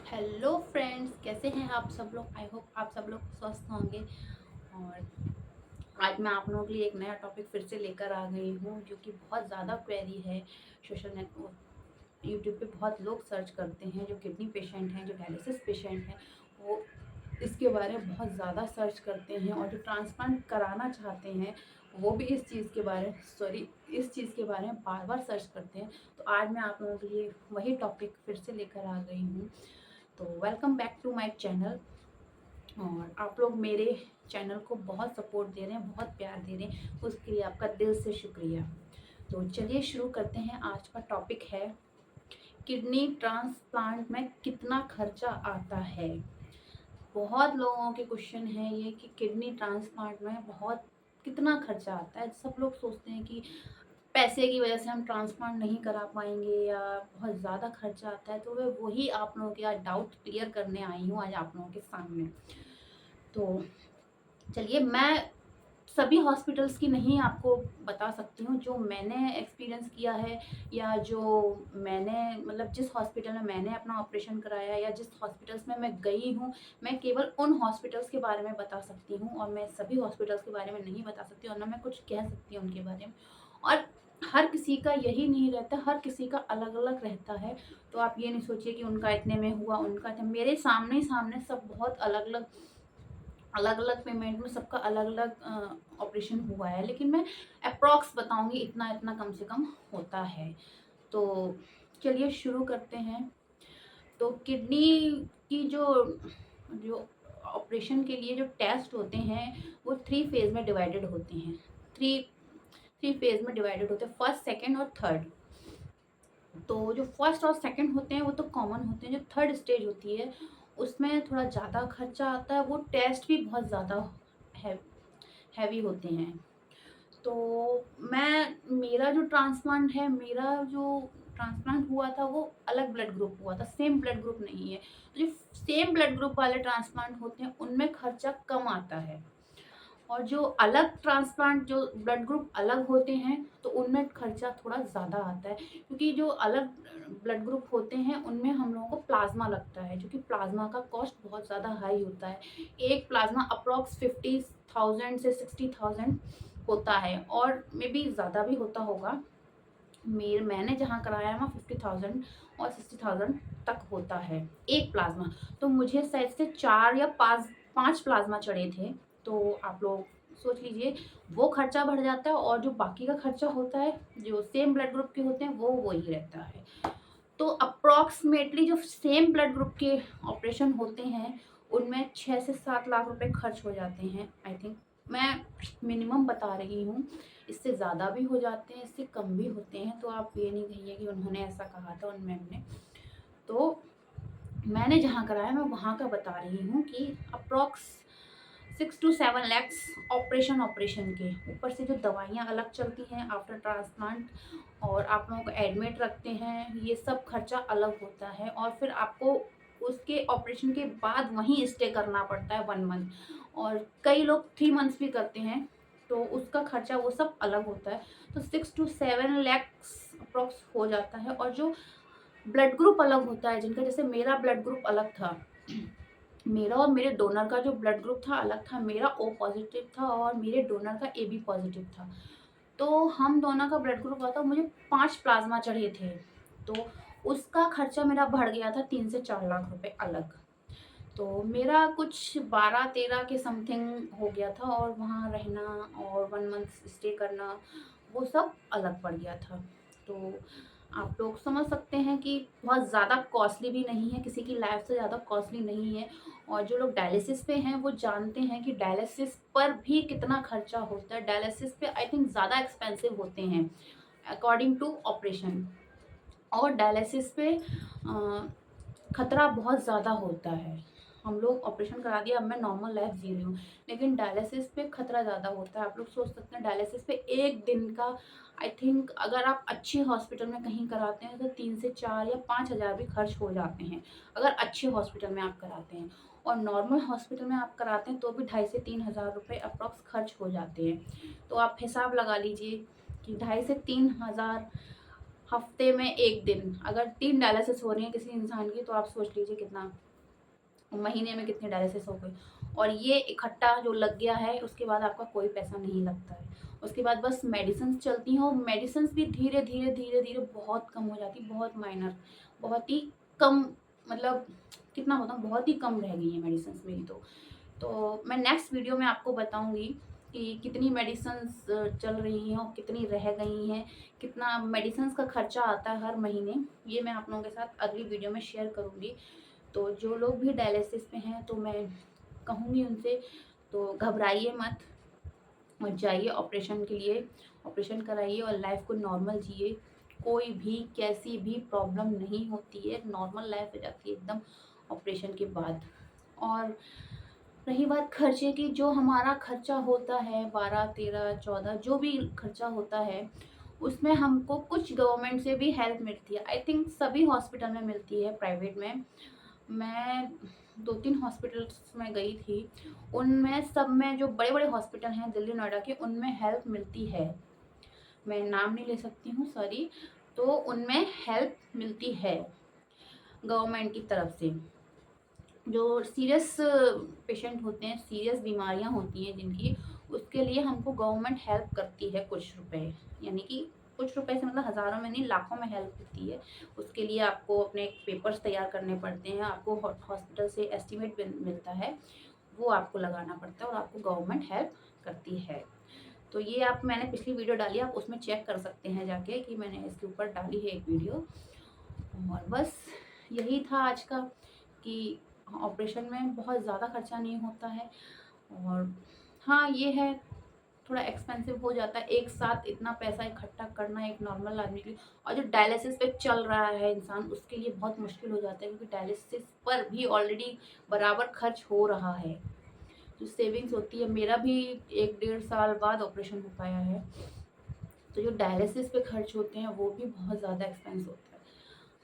Hello friends, कैसे हैं आप सब लोग। आई होप आप सब लोग स्वस्थ होंगे। और आज मैं आप लोगों के लिए एक नया टॉपिक फिर से लेकर आ गई हूँ, जो कि बहुत ज़्यादा क्वेरी है। सोशल नेटवर्क यूट्यूब पे बहुत लोग सर्च करते हैं, जो किडनी पेशेंट हैं, जो डायलिसिस पेशेंट हैं, वो इसके बारे में बहुत ज़्यादा सर्च करते हैं। और जो ट्रांसप्लांट कराना चाहते हैं वो भी इस चीज़ के बारे में बार बार सर्च करते हैं। तो आज मैं आप लोगों के लिए वही टॉपिक फिर से लेकर आ गई हूँ। तो welcome back to my channel. और आप लोग मेरे चैनल को बहुत सपोर्ट दे रहे हैं, बहुत प्यार दे रहे हैं, उसके लिए आपका दिल से शुक्रिया। तो चलिए शुरू करते हैं। आज का टॉपिक है किडनी ट्रांसप्लांट में कितना खर्चा आता है। बहुत लोगों के क्वेश्चन है ये कि किडनी ट्रांसप्लांट में बहुत कितना खर्चा आता है। सब लोग सोचते हैं कि पैसे की वजह से हम ट्रांसप्लांट नहीं करा पाएंगे या बहुत ज़्यादा खर्चा आता है। तो मैं वही आप लोगों के आज डाउट क्लियर करने आई हूँ आज आप लोगों के सामने। तो चलिए, मैं सभी हॉस्पिटल्स की नहीं आपको बता सकती हूँ, जो मैंने एक्सपीरियंस किया है या जो मैंने मतलब जिस हॉस्पिटल में मैंने अपना ऑपरेशन कराया या जिस हॉस्पिटल्स में मैं गई हूँ, मैं केवल उन हॉस्पिटल्स के बारे में बता सकती हूँ। और मैं सभी हॉस्पिटल्स के बारे में नहीं बता सकती और ना मैं कुछ कह सकती हूँ उनके बारे में। और हर किसी का यही नहीं रहता, हर किसी का अलग अलग रहता है। तो आप ये नहीं सोचिए कि उनका इतने में हुआ, उनका इतने। मेरे सामने ही सामने सब बहुत अलग अलग पेमेंट में सबका अलग अलग ऑपरेशन हुआ है। लेकिन मैं अप्रॉक्स बताऊंगी, इतना इतना कम से कम होता है। तो चलिए शुरू करते हैं। तो किडनी की जो जो ऑपरेशन के लिए जो टेस्ट होते हैं वो थ्री फेज में डिवाइडेड होते हैं। थ्री थ्री फेज में डिवाइडेड होते हैं, फर्स्ट, सेकंड और थर्ड। तो जो फर्स्ट और सेकंड होते हैं वो तो कॉमन होते हैं। जो थर्ड स्टेज होती है उसमें थोड़ा ज़्यादा खर्चा आता है। वो टेस्ट भी बहुत ज़्यादा है हैवी होते हैं। तो मेरा जो ट्रांसप्लांट है, मेरा जो ट्रांसप्लांट हुआ था वो अलग ब्लड ग्रुप हुआ था, सेम ब्लड ग्रुप नहीं है। तो जो सेम ब्लड ग्रुप वाले ट्रांसप्लांट होते हैं उनमें खर्चा कम आता है। और जो अलग ट्रांसप्लांट, जो ब्लड ग्रुप अलग होते हैं, तो उनमें खर्चा थोड़ा ज़्यादा आता है। क्योंकि जो अलग ब्लड ग्रुप होते हैं उनमें हम लोगों को प्लाज्मा लगता है, जो कि प्लाज्मा का कॉस्ट बहुत ज़्यादा हाई होता है। एक प्लाज्मा अप्रॉक्स 50,000 से 60,000 होता है, और मे बी ज़्यादा भी होता होगा। मैंने जहाँ कराया है वहाँ 50,000 और 60,000 तक होता है एक प्लाज्मा। तो मुझे शायद से 4 या 5 प्लाज्मा चढ़े थे। तो आप लोग सोच लीजिए, वो खर्चा बढ़ जाता है। और जो बाकी का खर्चा होता है, जो सेम ब्लड ग्रुप के होते हैं, वो वही रहता है। तो अप्रॉक्सीमेटली जो सेम ब्लड ग्रुप के ऑपरेशन होते हैं उनमें 6 से 7 लाख रुपए खर्च हो जाते हैं, आई थिंक। मैं मिनिमम बता रही हूँ, इससे ज़्यादा भी हो जाते हैं, इससे कम भी होते हैं। तो आप ये नहीं कहिए कि उन्होंने ऐसा कहा था, उन मैम ने। तो मैंने जहाँ कराया मैं वहाँ का बता रही हूँ कि अप्रॉक्स 6 to 7 लैक्स ऑपरेशन के ऊपर से जो दवाइयाँ अलग चलती हैं आफ्टर ट्रांसप्लांट, और आप लोगों को एडमिट रखते हैं, ये सब खर्चा अलग होता है। और फिर आपको उसके ऑपरेशन के बाद वहीं स्टे करना पड़ता है 1 मंथ, और कई लोग 3 मंथ्स भी करते हैं। तो उसका खर्चा वो सब अलग होता है। तो 6 to 7 लैक्स अप्रॉक्स हो जाता है। और जो ब्लड ग्रुप अलग होता है जिनका, जैसे मेरा ब्लड ग्रुप अलग था। मेरा और मेरे डोनर का जो ब्लड ग्रुप था अलग था। मेरा ओ पॉजिटिव था और मेरे डोनर का AB पॉजिटिव था। तो हम दोनों का ब्लड ग्रुप हुआ था, मुझे 5 प्लाज्मा चढ़े थे। तो उसका खर्चा मेरा बढ़ गया था 3 से 4 लाख रुपए अलग। तो मेरा कुछ 12-13 के समथिंग हो गया था, और वहाँ रहना और 1 मंथ स्टे करना, वो सब अलग पड़ गया था। तो आप लोग समझ सकते हैं कि बहुत ज़्यादा कॉस्टली भी नहीं है, किसी की लाइफ से ज़्यादा कॉस्टली नहीं है। और जो लोग डायलिसिस पे हैं वो जानते हैं कि डायलिसिस पर भी कितना खर्चा होता है। डायलिसिस पे आई थिंक ज़्यादा एक्सपेंसिव होते हैं अकॉर्डिंग टू ऑपरेशन। और डायलिसिस पे खतरा बहुत ज़्यादा होता है। हम लोग ऑपरेशन करा दिया, अब मैं नॉर्मल लाइफ जी रही हूँ, लेकिन डायलिसिस पे खतरा ज़्यादा होता है। आप लोग सोच सकते हैं डायलिसिस पे एक दिन का, आई थिंक अगर आप अच्छे हॉस्पिटल में कहीं कराते हैं तो 3 से 4 या 5 हज़ार भी खर्च हो जाते हैं, अगर अच्छे हॉस्पिटल में आप कराते हैं। और नॉर्मल हॉस्पिटल में आप कराते हैं तो भी 2.5 से 3 हज़ार रुपये अप्रॉक्स खर्च हो जाते हैं। तो आप हिसाब लगा लीजिए कि 2.5 से 3 हज़ार हफ्ते में 1 दिन अगर 3 डायलिसिस हो रही है किसी इंसान की, तो आप सोच लीजिए कितना महीने में कितनी डायलिसिस हो गई। और ये इकट्ठा जो लग गया है, उसके बाद आपका कोई पैसा नहीं लगता है। उसके बाद बस मेडिसिन चलती हैं, और मेडिसिन भी धीरे धीरे धीरे धीरे बहुत कम हो जाती, बहुत माइनर, बहुत ही कम, मतलब कितना बताऊँ, बहुत ही कम रह गई है मेडिसिन मेरी। तो मैं नेक्स्ट वीडियो में आपको बताऊंगी कि कितनी मेडिसिन्स चल रही हैं और कितनी रह गई हैं, कितना मेडिसिन्स का खर्चा आता है हर महीने। ये मैं आप लोगों के साथ अगली वीडियो में शेयर करूंगी। तो जो लोग भी डायलिसिस पे हैं, तो मैं कहूँगी उनसे, तो घबराइए मत और जाइए ऑपरेशन के लिए, ऑपरेशन कराइए और लाइफ को नॉर्मल जिए। कोई भी कैसी भी प्रॉब्लम नहीं होती है, नॉर्मल लाइफ हो जाती है एकदम ऑपरेशन के बाद। और रही बात खर्चे की, जो हमारा खर्चा होता है 12, 13, 14 जो भी खर्चा होता है, उसमें हमको कुछ गवर्नमेंट से भी हेल्प मिलती है। आई थिंक सभी हॉस्पिटल में मिलती है, प्राइवेट में। मैं 2-3 हॉस्पिटल्स में गई थी, उनमें सब में, जो बड़े बड़े हॉस्पिटल हैं दिल्ली नोएडा के, उनमें हेल्प मिलती है। मैं नाम नहीं ले सकती हूँ, सॉरी। तो उनमें हेल्प मिलती है गवर्नमेंट की तरफ से। जो सीरियस पेशेंट होते हैं, सीरियस बीमारियां होती हैं जिनकी, उसके लिए हमको गवर्नमेंट हेल्प करती है कुछ रुपए, यानी कि कुछ रुपए से मतलब हज़ारों में नहीं, लाखों में हेल्प देती है। उसके लिए आपको अपने पेपर्स तैयार करने पड़ते हैं, आपको हॉस्पिटल से एस्टीमेट मिलता है, वो आपको लगाना पड़ता है और आपको गवर्नमेंट हेल्प करती है। तो ये आप, मैंने पिछली वीडियो डाली, आप उसमें चेक कर सकते हैं जाके कि मैंने इसके ऊपर डाली है एक वीडियो। और बस यही था आज का, कि ऑपरेशन में बहुत ज़्यादा खर्चा नहीं होता है। और हाँ, ये है थोड़ा एक्सपेंसिव हो जाता है एक साथ इतना पैसा इकट्ठा करना एक नॉर्मल आदमी के लिए। और जो डायलिसिस पे चल रहा है इंसान, उसके लिए बहुत मुश्किल हो जाता है, क्योंकि डायलिसिस पर भी ऑलरेडी बराबर खर्च हो रहा है। जो सेविंग्स होती है, मेरा भी 1-1.5 साल बाद ऑपरेशन हो पाया है, तो जो डायलिसिस पे खर्च होते हैं वो भी बहुत ज़्यादा एक्सपेंस होता है।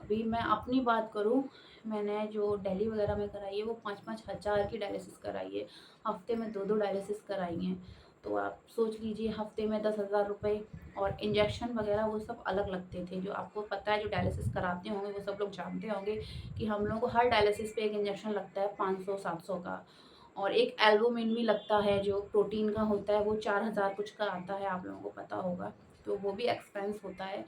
अभी मैं अपनी बात करूँ, मैंने जो दिल्ली वगैरह में कराई है, वो 5-5 हज़ार की डायलिसिस कराई है। हफ्ते में 2-2 डायलिसिस कराई हैं। तो आप सोच लीजिए, हफ्ते में 10,000 रुपये। और इंजेक्शन वगैरह वो सब अलग लगते थे, जो आपको पता है, जो डायलिसिस कराते होंगे वो सब लोग जानते होंगे कि हम लोगों को हर डायलिसिस पे एक इंजेक्शन लगता है 500-700 का। और एक एल्बुमिन भी लगता है, जो प्रोटीन का होता है, वो 4,000 कुछ का आता है, आप लोगों को पता होगा। तो वो भी एक्सपेंस होता है।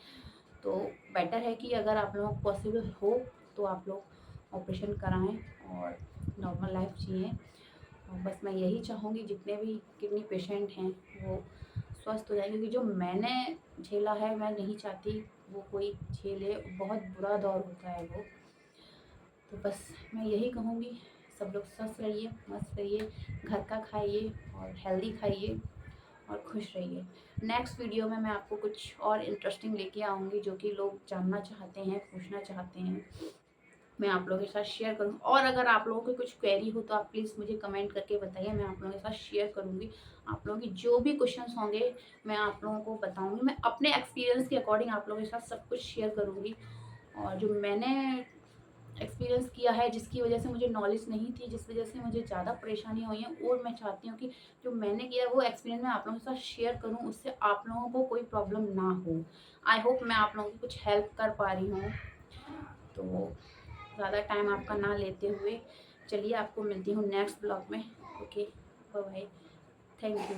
तो बेटर है कि अगर आप लोगों को पॉसिबल हो, तो आप लोग ऑपरेशन कराएं और नॉर्मल लाइफ जिएँ। और बस मैं यही चाहूँगी, जितने भी किडनी पेशेंट हैं वो स्वस्थ हो जाएँ, क्योंकि जो मैंने झेला है, मैं नहीं चाहती वो कोई झेले, बहुत बुरा दौर होता है वो। तो बस मैं यही कहूँगी, सब लोग स्वस्थ रहिए, मस्त रहिए, घर का खाइए और हेल्दी खाइए और खुश रहिए। नेक्स्ट वीडियो में मैं आपको कुछ और इंटरेस्टिंग लेके आऊँगी, जो कि लोग जानना चाहते हैं, पूछना चाहते हैं, मैं आप लोगों के साथ शेयर करूँ। और अगर आप लोगों की कुछ क्वेरी हो, तो आप प्लीज़ मुझे कमेंट करके बताइए, मैं आप लोगों के साथ शेयर करूँगी। आप लोगों की जो भी क्वेश्चंस होंगे, मैं आप लोगों को बताऊँगी। मैं अपने एक्सपीरियंस के अकॉर्डिंग आप लोगों के साथ सब कुछ शेयर करूँगी। और जो मैंने एक्सपीरियंस किया है, जिसकी वजह से मुझे नॉलेज नहीं थी, जिस वजह से मुझे ज़्यादा परेशानी हुई है, और मैं चाहती हूँ कि जो मैंने किया वो एक्सपीरियंस मैं आप लोगों के साथ शेयर करूँ, उससे आप लोगों को कोई प्रॉब्लम ना हो। आई होप मैं आप लोगों की कुछ हेल्प कर पा रही हूँ। तो ज़्यादा टाइम आपका ना लेते हुए, चलिए आपको मिलती हूँ नेक्स्ट ब्लॉग में। Okay, bye bye, thank you.